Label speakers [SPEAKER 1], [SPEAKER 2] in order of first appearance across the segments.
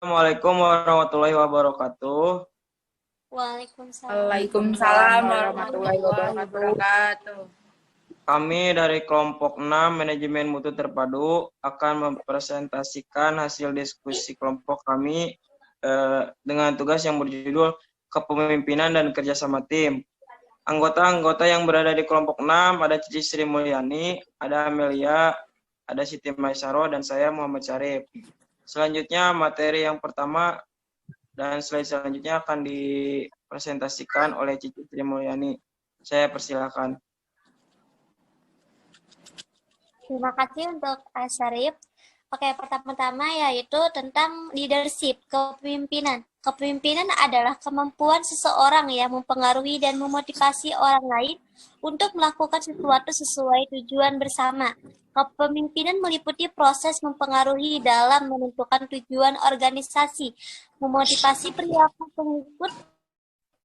[SPEAKER 1] Assalamualaikum warahmatullahi wabarakatuh.
[SPEAKER 2] Waalaikumsalam.
[SPEAKER 3] Waalaikumsalam warahmatullahi wabarakatuh.
[SPEAKER 1] Kami dari kelompok 6 Manajemen Mutu Terpadu akan mempresentasikan hasil diskusi kelompok kami dengan tugas yang berjudul Kepemimpinan dan Kerjasama Tim. Anggota-anggota yang berada di kelompok 6 ada Cici Sri Mulyani, ada Amelia, ada Siti Maisaro, dan saya Muhammad Syarif. Selanjutnya materi yang pertama dan slide selanjutnya akan dipresentasikan oleh Cici Sri Mulyani. Saya persilakan.
[SPEAKER 2] Terima kasih untuk Syarif. Oke, pertama-tama yaitu tentang leadership, kepemimpinan. Kepemimpinan adalah kemampuan seseorang yang mempengaruhi dan memotivasi orang lain untuk melakukan sesuatu sesuai tujuan bersama. Kepemimpinan meliputi proses mempengaruhi dalam menentukan tujuan organisasi, memotivasi perilaku pengikut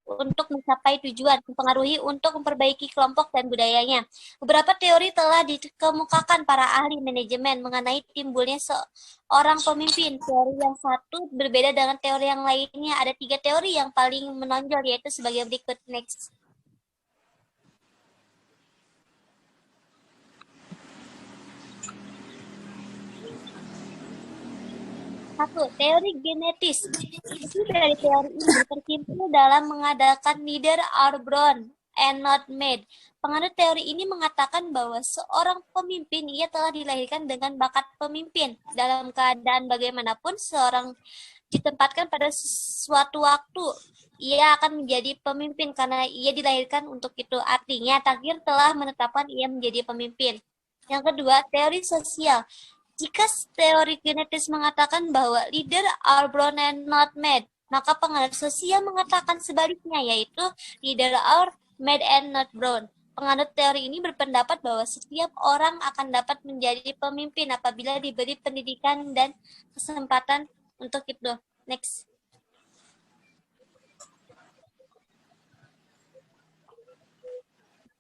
[SPEAKER 2] untuk mencapai tujuan, mempengaruhi untuk memperbaiki kelompok dan budayanya. Beberapa teori telah dikemukakan para ahli manajemen mengenai timbulnya seorang pemimpin. Teori yang satu berbeda dengan teori yang lainnya. Ada 3 teori yang paling menonjol, yaitu sebagai berikut. Next. Satu, teori genetis. Isi dari teori ini tersimpul dalam mengadakan leader are born and not made. Penganut teori ini mengatakan bahwa seorang pemimpin ia telah dilahirkan dengan bakat pemimpin. Dalam keadaan bagaimanapun seorang ditempatkan pada suatu waktu, ia akan menjadi pemimpin karena ia dilahirkan untuk itu. Artinya takdir telah menetapkan ia menjadi pemimpin. Yang kedua, teori sosial. Jika teori genetis mengatakan bahwa leader are born and not made, maka penganut sosial mengatakan sebaliknya, yaitu leader are made and not born. Penganut teori ini berpendapat bahwa setiap orang akan dapat menjadi pemimpin apabila diberi pendidikan dan kesempatan untuk itu. Next.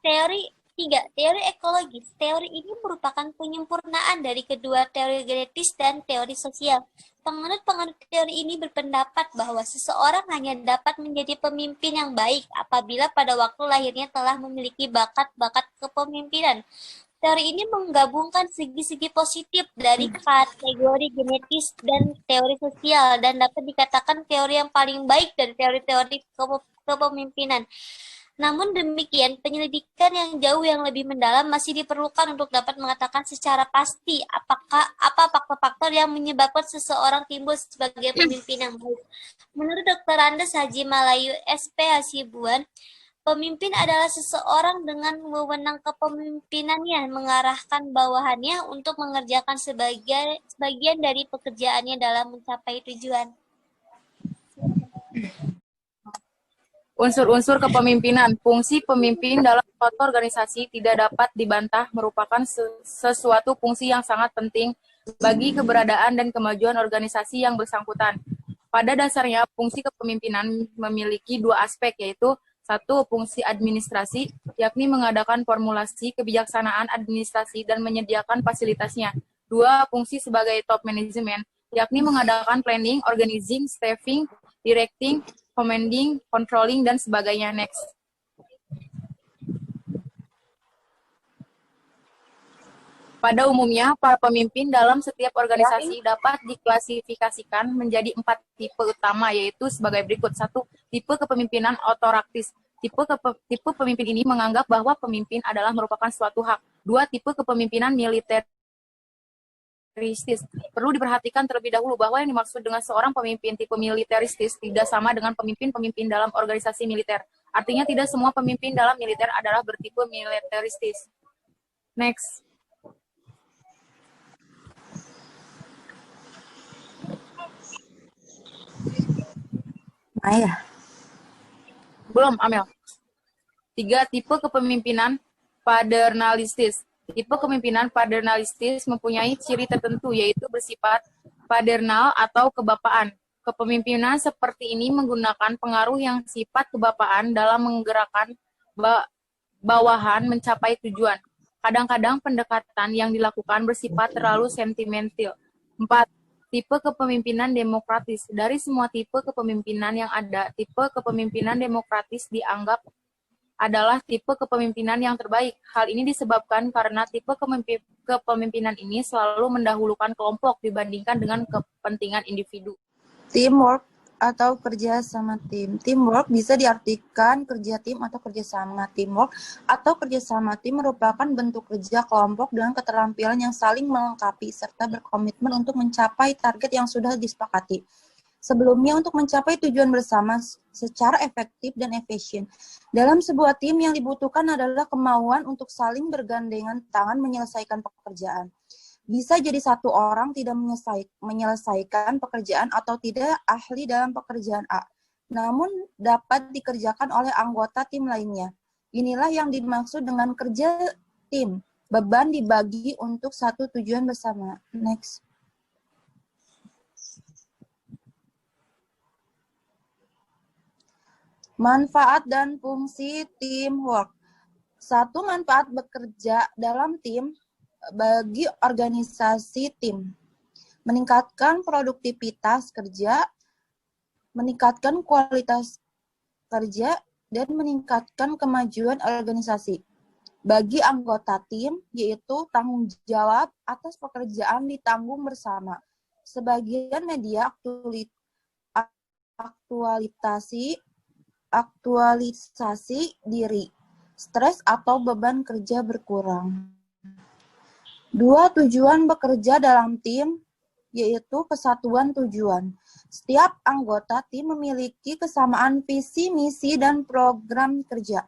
[SPEAKER 2] Teori 3. Teori ekologis. Teori ini merupakan penyempurnaan dari kedua teori genetis dan teori sosial. Penganut teori ini berpendapat bahwa seseorang hanya dapat menjadi pemimpin yang baik apabila pada waktu lahirnya telah memiliki bakat-bakat kepemimpinan. Teori ini menggabungkan segi-segi positif dari kategori genetis dan teori sosial dan dapat dikatakan teori yang paling baik dari teori-teori kepemimpinan. Namun demikian, penyelidikan yang jauh yang lebih mendalam masih diperlukan untuk dapat mengatakan secara pasti apa faktor-faktor yang menyebabkan seseorang timbul sebagai pemimpin yang baik. Menurut Dr. Andes Haji Malayu SP Hasibuan, pemimpin adalah seseorang dengan wewenang kepemimpinannya mengarahkan bawahannya untuk mengerjakan sebagian dari pekerjaannya dalam mencapai tujuan.
[SPEAKER 3] Unsur-unsur kepemimpinan. Fungsi pemimpin dalam suatu organisasi tidak dapat dibantah merupakan sesuatu fungsi yang sangat penting bagi keberadaan dan kemajuan organisasi yang bersangkutan. Pada dasarnya, fungsi kepemimpinan memiliki 2 aspek, yaitu 1. Fungsi administrasi, yakni mengadakan formulasi kebijaksanaan administrasi dan menyediakan fasilitasnya. 2. Fungsi sebagai top management, yakni mengadakan planning, organizing, staffing, directing, commanding, controlling, dan sebagainya. Next. Pada umumnya, para pemimpin dalam setiap organisasi dapat diklasifikasikan menjadi 4 tipe utama, yaitu sebagai berikut. 1. Tipe kepemimpinan otoraktis. Tipe pemimpin ini menganggap bahwa pemimpin adalah merupakan suatu hak. 2. Tipe kepemimpinan militer. Perlu diperhatikan terlebih dahulu bahwa yang dimaksud dengan seorang pemimpin tipe militeristis tidak sama dengan pemimpin-pemimpin dalam organisasi militer. Artinya tidak semua pemimpin dalam militer adalah bertipe militeristis. Next.
[SPEAKER 4] Maya.
[SPEAKER 3] Belum, Amel. 3. Tipe kepemimpinan paternalistis. Tipe kepemimpinan paternalistis mempunyai ciri tertentu, yaitu bersifat paternal atau kebapaan. Kepemimpinan seperti ini menggunakan pengaruh yang sifat kebapaan dalam menggerakkan bawahan mencapai tujuan. Kadang-kadang pendekatan yang dilakukan bersifat terlalu sentimental. 4. Tipe kepemimpinan demokratis. Dari semua tipe kepemimpinan yang ada, tipe kepemimpinan demokratis dianggap adalah tipe kepemimpinan yang terbaik. Hal ini disebabkan karena tipe kepemimpinan ini selalu mendahulukan kelompok dibandingkan dengan kepentingan individu.
[SPEAKER 4] Teamwork atau kerja sama tim. Teamwork bisa diartikan kerja tim atau kerja sama. Teamwork atau kerja sama tim merupakan bentuk kerja kelompok dengan keterampilan yang saling melengkapi serta berkomitmen untuk mencapai target yang sudah disepakati sebelumnya untuk mencapai tujuan bersama secara efektif dan efisien. Dalam sebuah tim yang dibutuhkan adalah kemauan untuk saling bergandengan tangan menyelesaikan pekerjaan. Bisa jadi satu orang tidak menyelesaikan pekerjaan atau tidak ahli dalam pekerjaan A, namun dapat dikerjakan oleh anggota tim lainnya. Inilah yang dimaksud dengan kerja tim. Beban dibagi untuk satu tujuan bersama. Next. Manfaat dan fungsi teamwork. Satu, manfaat bekerja dalam tim bagi organisasi tim. Meningkatkan produktivitas kerja, meningkatkan kualitas kerja, dan meningkatkan kemajuan organisasi. Bagi anggota tim, yaitu tanggung jawab atas pekerjaan ditanggung bersama. Sebagian media aktualisasi diri, stres atau beban kerja berkurang. 2, tujuan bekerja dalam tim, yaitu kesatuan tujuan. Setiap anggota tim memiliki kesamaan visi, misi, dan program kerja.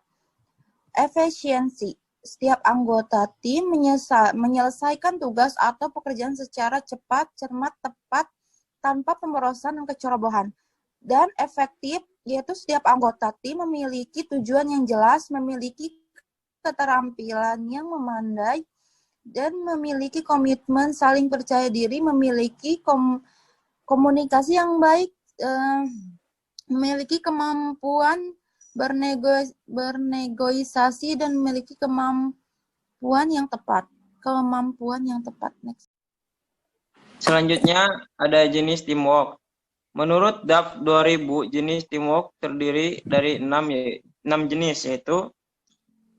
[SPEAKER 4] Efisiensi. Setiap anggota tim menyelesaikan tugas atau pekerjaan secara cepat, cermat, tepat, tanpa pemborosan dan kecerobohan. Dan efektif, yaitu setiap anggota tim memiliki tujuan yang jelas, memiliki keterampilan yang memadai, dan memiliki komitmen saling percaya diri, memiliki komunikasi yang baik, memiliki kemampuan bernegosiasi, dan memiliki kemampuan yang tepat. Next.
[SPEAKER 1] Selanjutnya ada jenis teamwork. Menurut DAF 2000, jenis teamwork terdiri dari 6 jenis, yaitu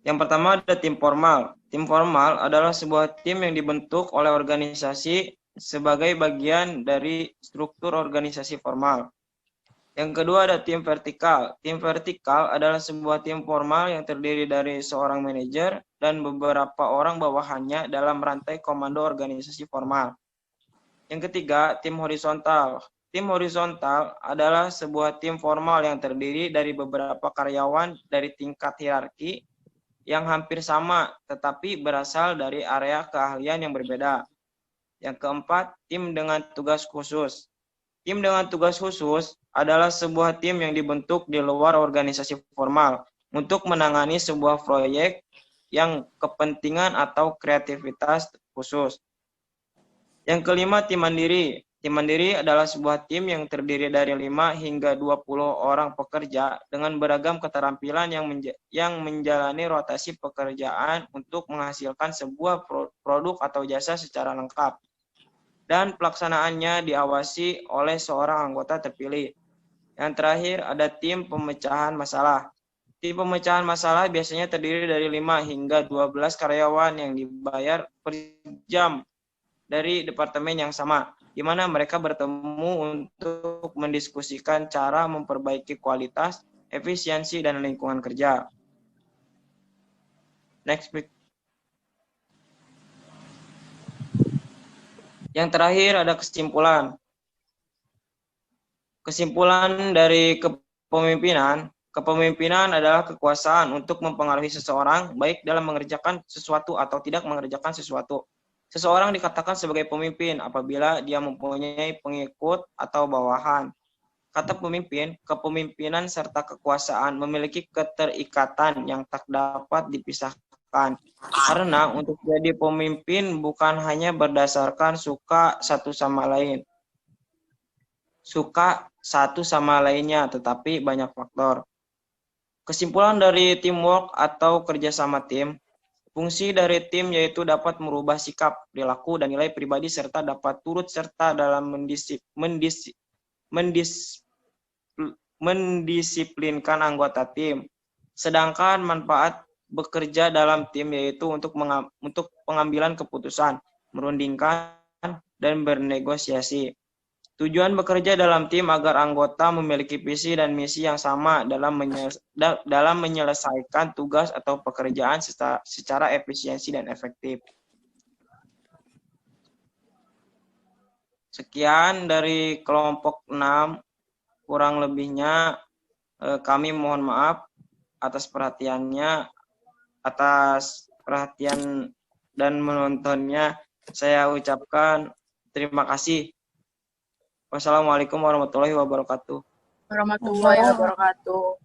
[SPEAKER 1] yang pertama ada tim formal. Tim formal adalah sebuah tim yang dibentuk oleh organisasi sebagai bagian dari struktur organisasi formal. Yang kedua ada tim vertikal. Tim vertikal adalah sebuah tim formal yang terdiri dari seorang manajer dan beberapa orang bawahannya dalam rantai komando organisasi formal. Yang ketiga, tim horizontal. Tim horizontal adalah sebuah tim formal yang terdiri dari beberapa karyawan dari tingkat hierarki yang hampir sama, tetapi berasal dari area keahlian yang berbeda. Yang keempat, tim dengan tugas khusus. Tim dengan tugas khusus adalah sebuah tim yang dibentuk di luar organisasi formal untuk menangani sebuah proyek yang kepentingan atau kreativitas khusus. Yang kelima, tim mandiri. Tim mandiri adalah sebuah tim yang terdiri dari 5 hingga 20 orang pekerja dengan beragam keterampilan yang menjalani rotasi pekerjaan untuk menghasilkan sebuah produk atau jasa secara lengkap. Dan pelaksanaannya diawasi oleh seorang anggota terpilih. Yang terakhir ada tim pemecahan masalah. Tim pemecahan masalah biasanya terdiri dari 5 hingga 12 karyawan yang dibayar per jam dari departemen yang sama, di mana mereka bertemu untuk mendiskusikan cara memperbaiki kualitas, efisiensi, dan lingkungan kerja. Next, please. Yang terakhir ada kesimpulan. Kesimpulan dari kepemimpinan adalah kekuasaan untuk mempengaruhi seseorang, baik dalam mengerjakan sesuatu atau tidak mengerjakan sesuatu. Seseorang dikatakan sebagai pemimpin apabila dia mempunyai pengikut atau bawahan. Kata pemimpin, kepemimpinan serta kekuasaan memiliki keterikatan yang tak dapat dipisahkan. Karena untuk jadi pemimpin bukan hanya berdasarkan suka satu sama lainnya, tetapi banyak faktor. Kesimpulan dari teamwork atau kerjasama tim, Fungsi dari tim yaitu dapat merubah sikap, perilaku, dan nilai pribadi serta dapat turut serta dalam mendisiplinkan anggota tim. Sedangkan manfaat bekerja dalam tim yaitu untuk pengambilan keputusan, merundingkan, dan bernegosiasi. Tujuan bekerja dalam tim agar anggota memiliki visi dan misi yang sama dalam menyelesaikan tugas atau pekerjaan secara efisiensi dan efektif. Sekian dari kelompok 6. Kurang lebihnya kami mohon maaf atas perhatian dan menontonnya. Saya ucapkan terima kasih. Wassalamualaikum warahmatullahi wabarakatuh.
[SPEAKER 3] Warahmatullahi wabarakatuh.